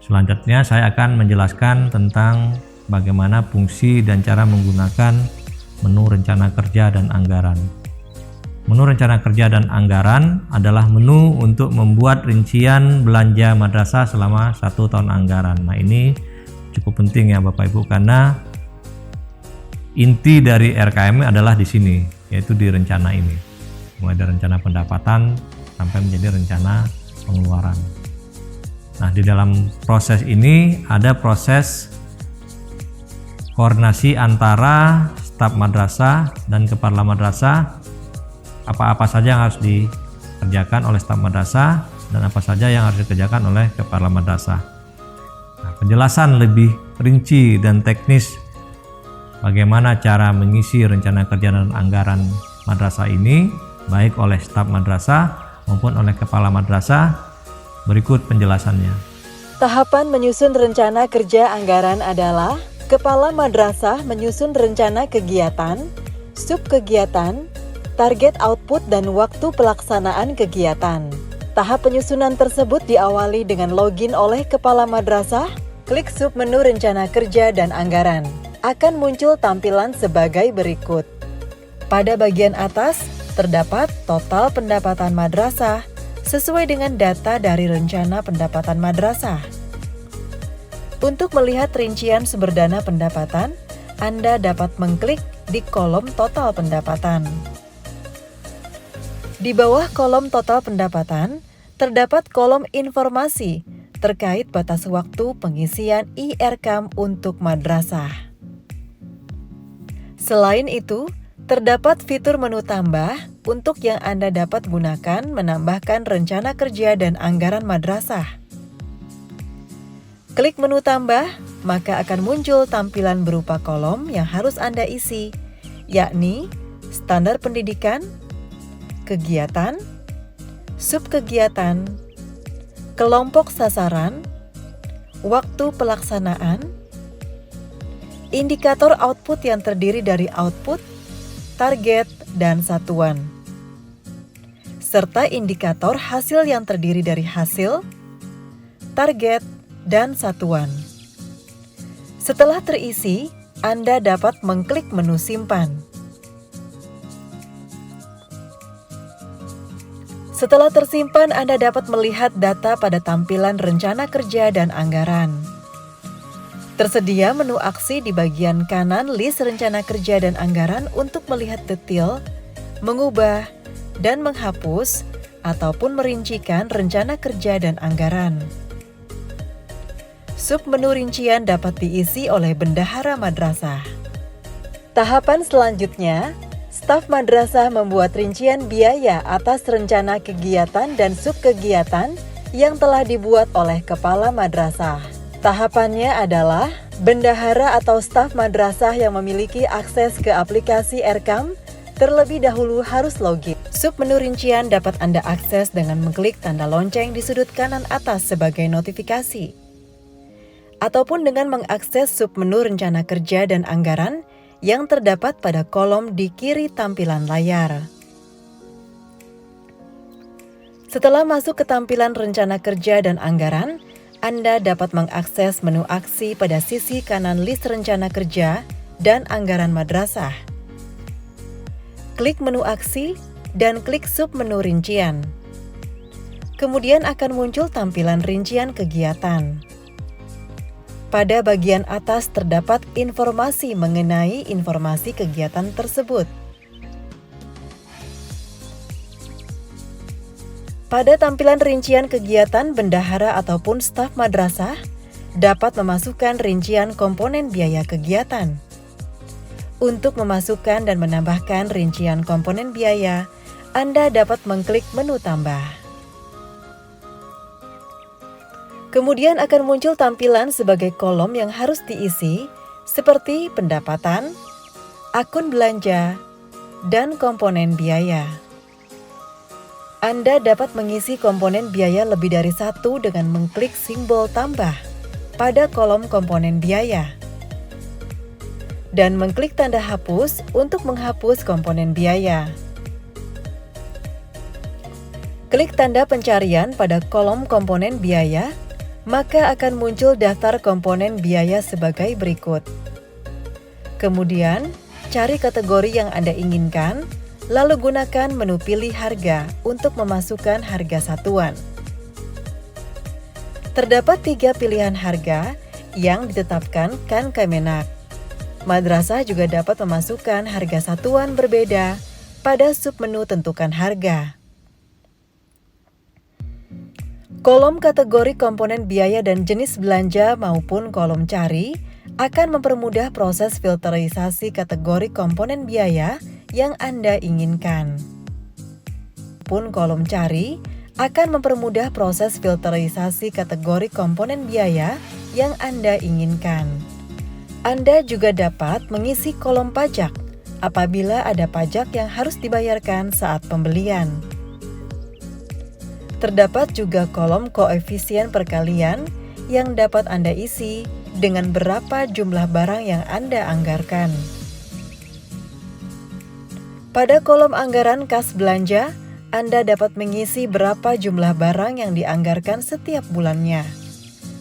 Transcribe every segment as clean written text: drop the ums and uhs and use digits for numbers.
Selanjutnya saya akan menjelaskan tentang bagaimana fungsi dan cara menggunakan menu rencana kerja dan anggaran. Menu rencana kerja dan anggaran adalah menu untuk membuat rincian belanja madrasah selama 1 tahun anggaran. Nah, ini cukup penting ya Bapak Ibu, karena inti dari RKM adalah di sini, yaitu di rencana ini. Mulai dari rencana pendapatan sampai menjadi rencana pengeluaran. Nah, di dalam proses ini ada proses koordinasi antara staf madrasah dan kepala madrasah, apa-apa saja yang harus dikerjakan oleh staf madrasah dan apa saja yang harus dikerjakan oleh kepala madrasah. Nah, penjelasan lebih rinci dan teknis bagaimana cara mengisi rencana kerja dan anggaran madrasah ini baik oleh staf madrasah maupun oleh kepala madrasah, berikut penjelasannya. Tahapan menyusun rencana kerja anggaran adalah kepala madrasah menyusun rencana kegiatan, subkegiatan, target output dan waktu pelaksanaan kegiatan. Tahap penyusunan tersebut diawali dengan login oleh kepala madrasah, klik submenu rencana kerja dan anggaran. Akan muncul tampilan sebagai berikut. Pada bagian atas terdapat total pendapatan madrasah sesuai dengan data dari rencana pendapatan madrasah. Untuk melihat rincian sumber dana pendapatan, Anda dapat mengklik di kolom total pendapatan. Di bawah kolom total pendapatan, terdapat kolom informasi terkait batas waktu pengisian IRKAM untuk madrasah. Selain itu, terdapat fitur menu tambah untuk yang Anda dapat gunakan menambahkan rencana kerja dan anggaran madrasah. Klik menu tambah, maka akan muncul tampilan berupa kolom yang harus Anda isi, yakni standar pendidikan, kegiatan, subkegiatan, kelompok sasaran, waktu pelaksanaan, indikator output yang terdiri dari output, target, dan satuan, serta indikator hasil yang terdiri dari hasil, target, dan satuan. Setelah terisi, Anda dapat mengklik menu simpan. Setelah tersimpan, Anda dapat melihat data pada tampilan rencana kerja dan anggaran. Tersedia menu aksi di bagian kanan list rencana kerja dan anggaran untuk melihat detail, mengubah, dan menghapus ataupun merincikan rencana kerja dan anggaran. Submenu rincian dapat diisi oleh bendahara madrasah. Tahapan selanjutnya, staf madrasah membuat rincian biaya atas rencana kegiatan dan subkegiatan yang telah dibuat oleh kepala madrasah. Tahapannya adalah bendahara atau staf madrasah yang memiliki akses ke aplikasi RKAM terlebih dahulu harus login. Submenu rincian dapat Anda akses dengan mengklik tanda lonceng di sudut kanan atas sebagai notifikasi, ataupun dengan mengakses submenu rencana kerja dan anggaran yang terdapat pada kolom di kiri tampilan layar. Setelah masuk ke tampilan rencana kerja dan anggaran, Anda dapat mengakses menu aksi pada sisi kanan list rencana kerja dan anggaran madrasah. Klik menu aksi dan klik submenu rincian. Kemudian akan muncul tampilan rincian kegiatan. Pada bagian atas terdapat informasi mengenai informasi kegiatan tersebut. Pada tampilan rincian kegiatan, bendahara ataupun staf madrasah dapat memasukkan rincian komponen biaya kegiatan. Untuk memasukkan dan menambahkan rincian komponen biaya, Anda dapat mengklik menu tambah. Kemudian akan muncul tampilan sebagai kolom yang harus diisi, seperti pendapatan, akun belanja, dan komponen biaya. Anda dapat mengisi komponen biaya lebih dari satu dengan mengklik simbol tambah pada kolom komponen biaya dan mengklik tanda hapus untuk menghapus komponen biaya. Klik tanda pencarian pada kolom komponen biaya maka akan muncul daftar komponen biaya sebagai berikut. Kemudian, cari kategori yang Anda inginkan, lalu gunakan menu pilih harga untuk memasukkan harga satuan. Terdapat 3 pilihan harga yang ditetapkan Kemenak. Madrasah juga dapat memasukkan harga satuan berbeda pada submenu tentukan harga. Kolom kategori komponen biaya dan jenis belanja maupun kolom cari akan mempermudah proses filterisasi kategori komponen biaya yang Anda inginkan. Pun kolom cari akan mempermudah proses filterisasi kategori komponen biaya yang Anda inginkan. Anda juga dapat mengisi kolom pajak apabila ada pajak yang harus dibayarkan saat pembelian. Terdapat juga kolom koefisien perkalian yang dapat Anda isi dengan berapa jumlah barang yang Anda anggarkan. Pada kolom anggaran kas belanja, Anda dapat mengisi berapa jumlah barang yang dianggarkan setiap bulannya.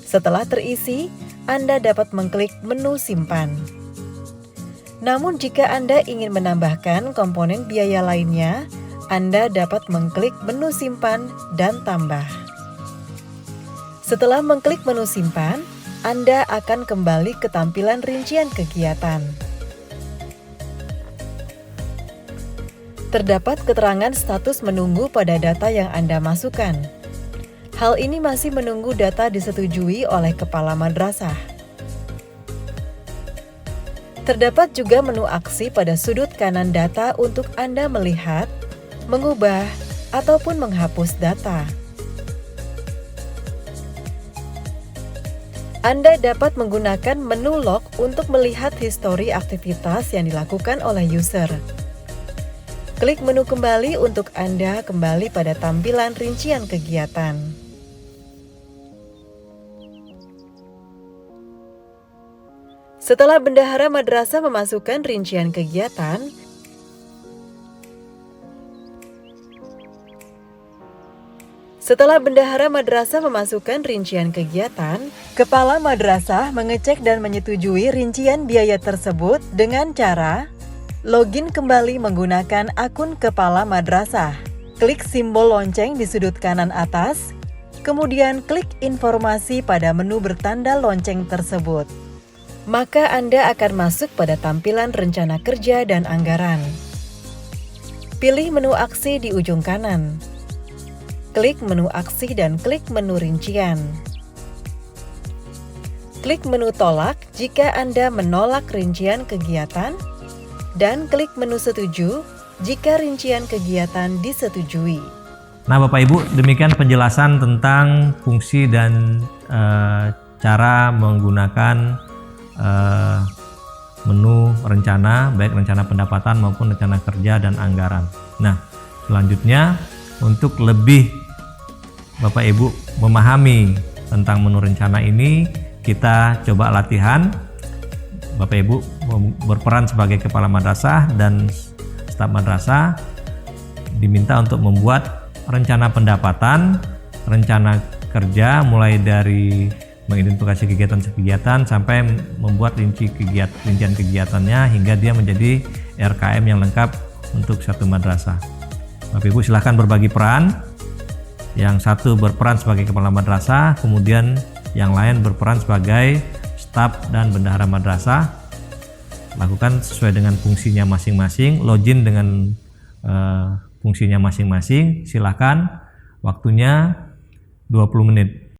Setelah terisi, Anda dapat mengklik menu simpan. Namun jika Anda ingin menambahkan komponen biaya lainnya, Anda dapat mengklik menu simpan dan tambah. Setelah mengklik menu simpan, Anda akan kembali ke tampilan rincian kegiatan. Terdapat keterangan status menunggu pada data yang Anda masukkan. Hal ini masih menunggu data disetujui oleh kepala madrasah. Terdapat juga menu aksi pada sudut kanan data untuk Anda melihat, mengubah, ataupun menghapus data. Anda dapat menggunakan menu log untuk melihat histori aktivitas yang dilakukan oleh user. Klik menu kembali untuk Anda kembali pada tampilan rincian kegiatan. Setelah bendahara madrasah memasukkan rincian kegiatan, kepala madrasah mengecek dan menyetujui rincian biaya tersebut dengan cara login kembali menggunakan akun kepala madrasah. Klik simbol lonceng di sudut kanan atas, kemudian klik informasi pada menu bertanda lonceng tersebut. Maka Anda akan masuk pada tampilan rencana kerja dan anggaran. Pilih menu aksi di ujung kanan. Klik menu aksi dan klik menu rincian. Klik menu tolak jika Anda menolak rincian kegiatan, dan klik menu setuju jika rincian kegiatan disetujui. Nah Bapak Ibu, demikian penjelasan tentang fungsi dan cara menggunakan menu rencana, baik rencana pendapatan maupun rencana kerja dan anggaran. Nah, selanjutnya untuk lebih Bapak Ibu memahami tentang menu rencana ini, kita coba latihan. Bapak Ibu berperan sebagai kepala madrasah dan staf madrasah diminta untuk membuat rencana pendapatan, rencana kerja mulai dari mengidentifikasi kegiatan-kegiatan sampai membuat rincian kegiatannya hingga dia menjadi RKM yang lengkap untuk satu madrasah. Bapak Ibu silahkan berbagi peran. Yang satu berperan sebagai kepala madrasah, kemudian yang lain berperan sebagai staf dan bendahara madrasah. Lakukan sesuai dengan fungsinya masing-masing, login dengan fungsinya masing-masing. Silahkan, waktunya 20 menit.